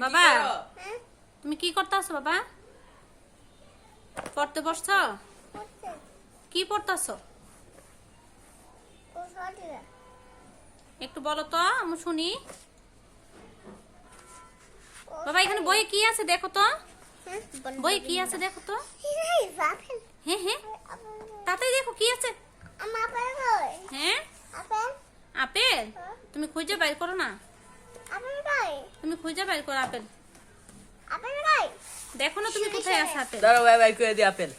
বাবা তুমি কি করতেছো বাবা? পড়তে বসছো? কি পড়তেছো? একটু বলো তো আমি শুনি। বাবা এখানে বইয়ে কি আছে দেখো তো। বই কি আছে দেখো তো। হ্যাঁ হ্যাঁ তাতেই দেখো কি আছে। হ্যাঁ আপেল। তুমি খুঁজে বাইর করো না। তুমি খুঁজে বাইর করো আপেল। দেখো না তুমি কোথায় আছে আপেল। দাঁড়াও ভাই করে দি আপেল।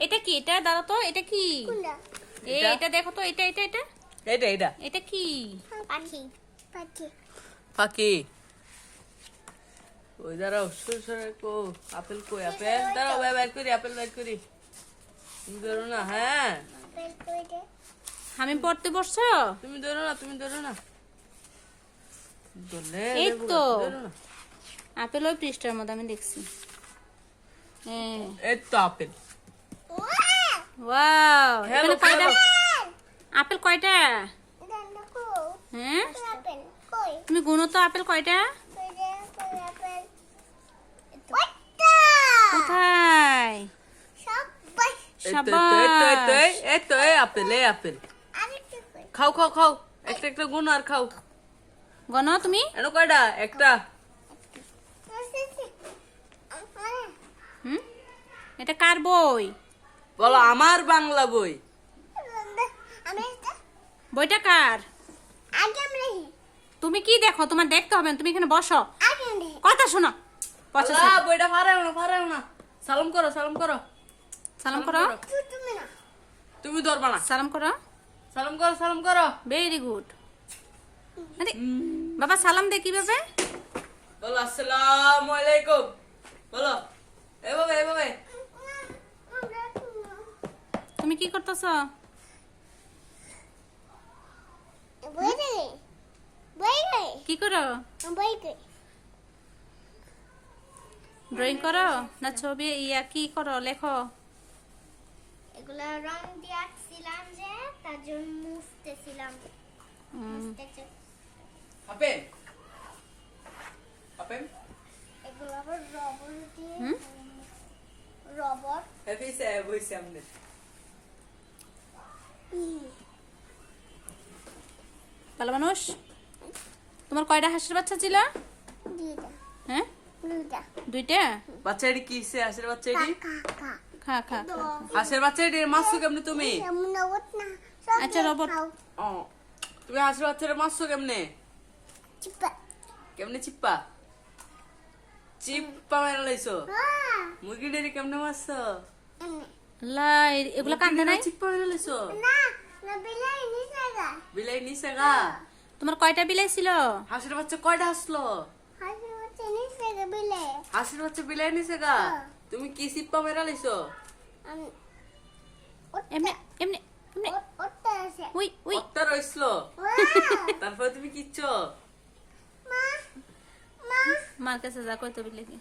এটা কি? এটা দাঁড়াও তো। এটা কি? এটা দেখো তো। এটা এটা এটা এটা এটা এটা কি? পাখি। ওই দাঁড়াও সরে কো আপেল কই আপেল। দাঁড়াও ভাই করি আপেল বাইর করি। তুমি ধরো না। হ্যাঁ আমি পড়তে বসছো? তুমি ধরো না ধরলে এই তো ধরো না। আপেল ওই পৃষ্ঠার মধ্যে আমি দেখছি। হ্যাঁ এই তো আপেল। ওয়াও Hello, এখানে কয়টা hello. আপেল? কয়টা? হ্যাঁ তুমি গুনো তো আপেল কয়টা। কোথায়? এই তো আপেল আপেল। খাও খাও খাও একটা একটা গুণ আর খাও। গনো তুমি। এনো কয়টা? একটা। হুম এটা কার বই? বলো আমার বাংলা বই। বইটা কার? তুমি কি দেখো? তোমার দেখতে হবে না, তুমি এখানে বসো কথা শোনো। আল্লাহ, বইটা পারেও না। সালাম করো সালাম করো। তুমি ধরবা না। সালাম করো। সালাম করো। Very good. আরে বাবা সালাম দে কিভাবে? বলো আসসালামু আলাইকুম। বলো এভাবে। তুমি কি করতেছো? কি করো? ড্রয়িং করো না ছবি কি করো? লেখো। এগুলা রং দিয়ে আঁকছিলাম যে তার জন্য মুছতেছিলাম। আপেল এগুলো আবার রবার দিয়ে রবার হইছে আমাদের। ভালো মানুষ। তোমার কয়টা হাঁসের বাচ্চা ছিল? হ্যাঁ দুইটা। বাচ্চাটি কি হইছে? হাঁসের বাচ্চাটি খা খা খা। হাঁসের বাচ্চাটি মারছো কেমনে তুমি? আচ্ছা রবট। ও তুমি হাঁসের বাচ্চাটা মারছো কেমনে? কেমনে চিপ্পা মেরে লাইছো? মুরগিটারি কেমনে মারছো? লাই এগুলা কান্দে নাই? চিপ্পা মেরে লাইছো? বিলাই নিছে গা। তোমার কয়টা বিলাই ছিল? হাঁসের বাচ্চা কয়টা আসলো? হাঁসের বাচ্চা বিলাই নিছে গা। তুমি কি চিপ্পা মেরে লাইছো? এমনি এমনি এমনি উই উই। ওটা রইছলো। তারপরে তুমি কিচ্ছো? মার কাছে যা কইতে বিলে কি?